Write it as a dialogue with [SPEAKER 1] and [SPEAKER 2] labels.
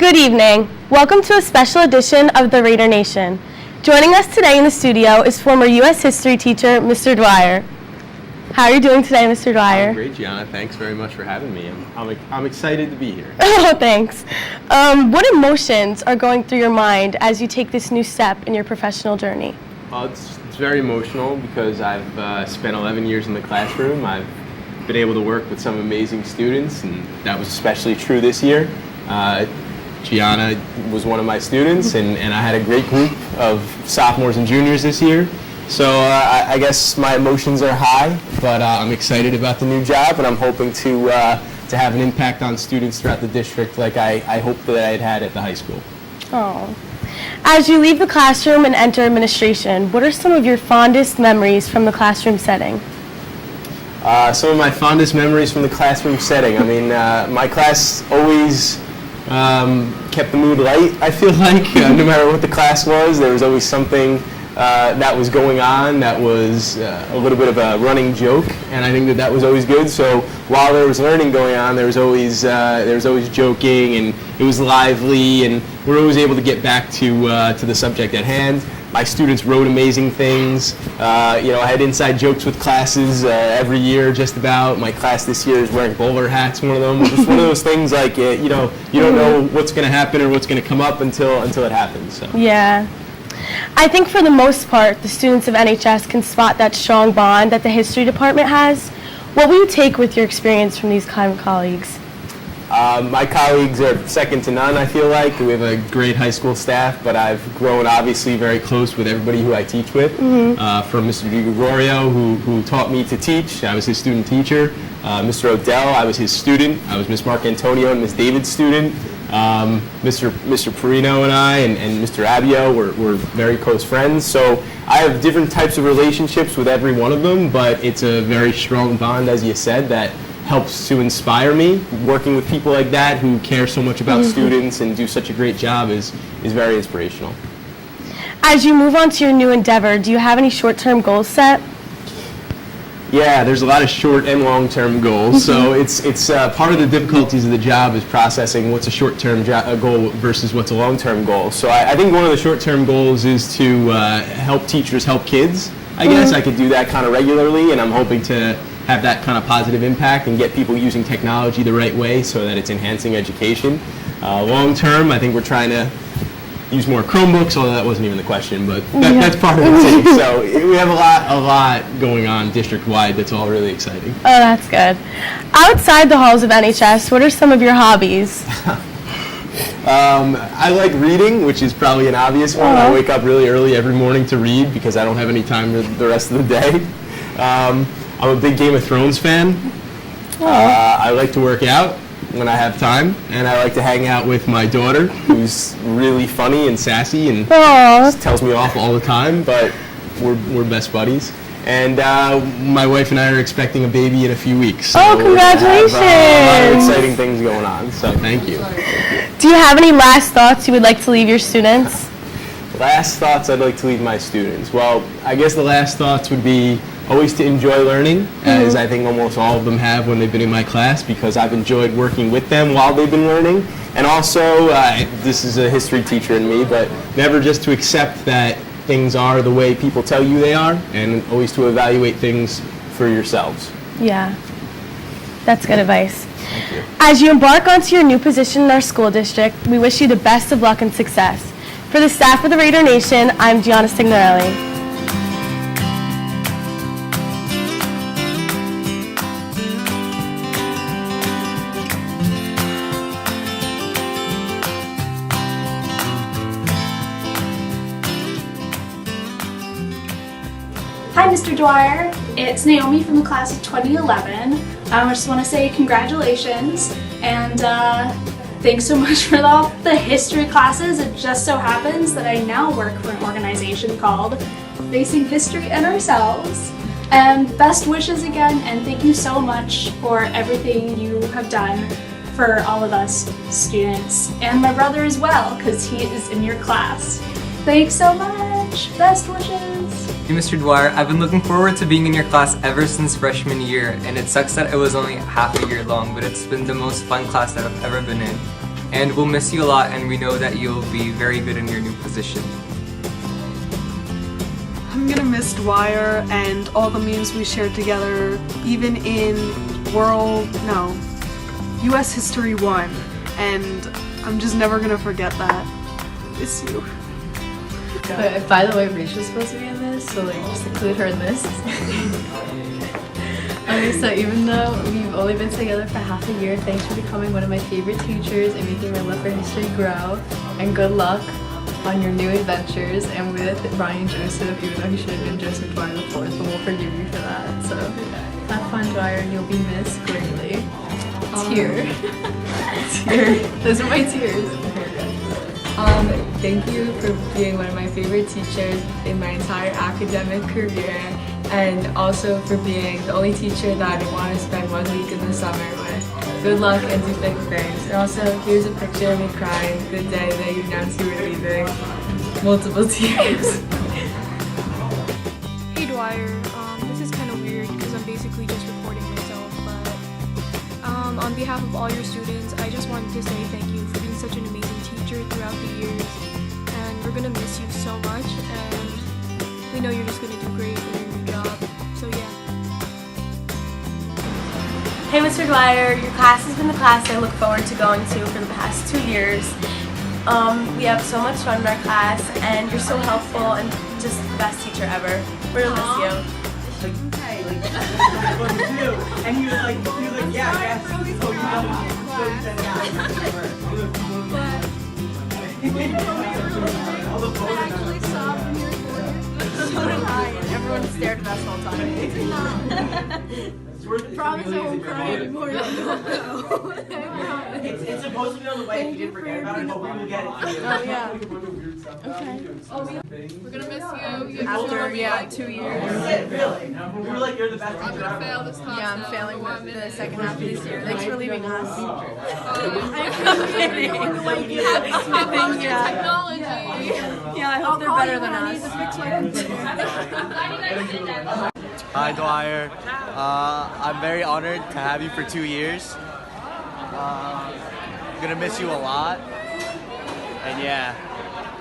[SPEAKER 1] Good evening. Welcome to a special edition of the Raider Nation. Joining us today in the studio is former U.S. history teacher, Mr. Dwyer. How are you doing today, Mr. Dwyer?
[SPEAKER 2] I'm great, Gianna. Thanks very much for having me. I'm excited to be here.
[SPEAKER 1] Oh, thanks. What emotions are going through your mind as you take this new step in your professional journey?
[SPEAKER 2] It's very emotional because I've spent 11 years in the classroom. I've been able to work with some amazing students, and that was especially true this year. Gianna was one of my students, and I had a great group of sophomores and juniors this year. So I guess my emotions are high, but I'm excited about the new job, and I'm hoping to have an impact on students throughout the district like I hoped that I had at the high school.
[SPEAKER 1] Oh. As you leave the classroom and enter administration, what are some of your fondest memories from the classroom setting?
[SPEAKER 2] Some of my fondest memories from the classroom setting. I mean, my class always kept the mood light, I feel like. No matter what the class was, there was always something that was going on that was a little bit of a running joke, and I think that was always good. So while there was learning going on, there was always joking, and it was lively, and we were always able to get back to the subject at hand. My students wrote amazing things. I had inside jokes with classes every year, just about. My class this year is wearing bowler hats, one of them. Just one of those things like, you don't know what's going to happen or what's going to come up until it happens. So.
[SPEAKER 1] Yeah. I think for the most part, the students of NHS can spot that strong bond that the history department has. What will you take with your experience from these kind of colleagues?
[SPEAKER 2] My colleagues are second to none, I feel like. We have a great high school staff, but I've grown obviously very close with everybody who I teach with. From Mr. DiGregorio, who taught me to teach. I was his student teacher. Mr. Odell, I was his student. I was Miss Marcantonio and Miss David's student. Mr. Perino and I and Mr. Abio were very close friends. So I have different types of relationships with every one of them, but it's a very strong bond, as you said, that helps to inspire me. Working with people like that who care so much about students and do such a great job is very inspirational.
[SPEAKER 1] As you move on to your new endeavor, do you have any short-term goals set?
[SPEAKER 2] Yeah, there's a lot of short and long-term goals. So it's part of the difficulties of the job is processing what's a short-term goal versus what's a long-term goal. So I think one of the short-term goals is to help teachers help kids. I guess I could do that kind of regularly, and I'm hoping to have that kind of positive impact and get people using technology the right way so that it's enhancing education. Long term, I think we're trying to use more Chromebooks, although that wasn't even the question, but that's part of it too. So we have a lot going on district-wide that's all really exciting.
[SPEAKER 1] Oh, that's good. Outside the halls of NHS, what are some of your hobbies?
[SPEAKER 2] I like reading, which is probably an obvious one. I wake up really early every morning to read because I don't have any time the rest of the day. I'm a big Game of Thrones fan. I like to work out when I have time, and I like to hang out with my daughter, who's really funny and sassy and just tells me off all the time, but we're best buddies. And my wife and I are expecting a baby in a few weeks. So
[SPEAKER 1] congratulations!
[SPEAKER 2] We have, a lot of exciting things going on, so thank you.
[SPEAKER 1] Do you have any last thoughts you would like to leave your students?
[SPEAKER 2] Last thoughts I'd like to leave my students. Well, I guess the last thoughts would be always to enjoy learning, as I think almost all of them have when they've been in my class, because I've enjoyed working with them while they've been learning. And also, this is a history teacher in me, but never just to accept that things are the way people tell you they are, and always to evaluate things for yourselves.
[SPEAKER 1] Yeah, that's good advice.
[SPEAKER 2] Thank you.
[SPEAKER 1] As you embark onto your new position in our school district, we wish you the best of luck and success. For the staff of the Raider Nation, I'm Gianna Signorelli.
[SPEAKER 3] Hi, Mr. Dwyer. It's Naomi from the class of 2011. I just want to say congratulations and thanks so much for all the history classes. It just so happens that I now work for an organization called Facing History and Ourselves. And best wishes again, and thank you so much for everything you have done for all of us students, and my brother as well, because he is in your class. Thanks so much. Best wishes.
[SPEAKER 4] Hey Mr. Dwyer, I've been looking forward to being in your class ever since freshman year, and it sucks that it was only half a year long, but it's been the most fun class that I've ever been in. and we'll miss you a lot, and we know that you'll be very good in your new position.
[SPEAKER 5] I'm gonna miss Dwyer and all the memes we shared together, even in US History 1, and I'm just never gonna forget that. Miss you.
[SPEAKER 6] But by the way, Rachel's supposed to be in this, so like just include her in this. Okay, so even though we've only been together for half a year, thanks for becoming one of my favorite teachers and making my love for history grow. And good luck on your new adventures and with Brian Joseph, even though he should have been Joseph Dwyer the fourth, but we'll forgive you for that. So have fun, Dwyer, and you'll be missed greatly. Tear. Tear. Those are my tears.
[SPEAKER 7] Thank you for being one of my favorite teachers in my entire academic career, and also for being the only teacher that I want to spend 1 week in the summer with. Good luck and do big things. And also, here's a picture of me crying the day that you announced you were leaving. Multiple tears.
[SPEAKER 8] Hey Dwyer, this is kind of weird because I'm basically just recording myself, but on behalf of all your students, I just wanted to say thank you for being such an amazing teacher throughout the years, and we're gonna miss you so much, and we know you're just gonna do great in your new job, so yeah.
[SPEAKER 1] Hey Mr. Dwyer, your class has been the class I look forward to going to for the past 2 years. We have so much fun in our class, and you're so helpful and just the best teacher ever. We're gonna miss you.
[SPEAKER 9] And he was like, yeah, yes. So you know, all the photos.
[SPEAKER 8] I actually saw when you recorded. So did I, and everyone stared at us all the time. Promise I won't cry anymore.
[SPEAKER 9] It's supposed to be on the way if you didn't forget about it, but we will get it.
[SPEAKER 8] Oh yeah. Okay.
[SPEAKER 10] We're gonna miss you.
[SPEAKER 8] After 2 years.
[SPEAKER 9] Really? We were like, you're the best
[SPEAKER 10] I'm
[SPEAKER 9] teacher
[SPEAKER 10] gonna
[SPEAKER 9] ever.
[SPEAKER 10] fail this class.
[SPEAKER 8] Yeah, I'm
[SPEAKER 10] now.
[SPEAKER 8] failing
[SPEAKER 10] One
[SPEAKER 8] the
[SPEAKER 10] minute.
[SPEAKER 8] second half of this year. Thanks for leaving us.
[SPEAKER 10] I'm
[SPEAKER 8] kidding.
[SPEAKER 10] technology.
[SPEAKER 8] Yeah, I hope they're better than us.
[SPEAKER 11] Hi Dwyer, I'm very honored to have you for 2 years. I'm gonna miss you a lot, and yeah,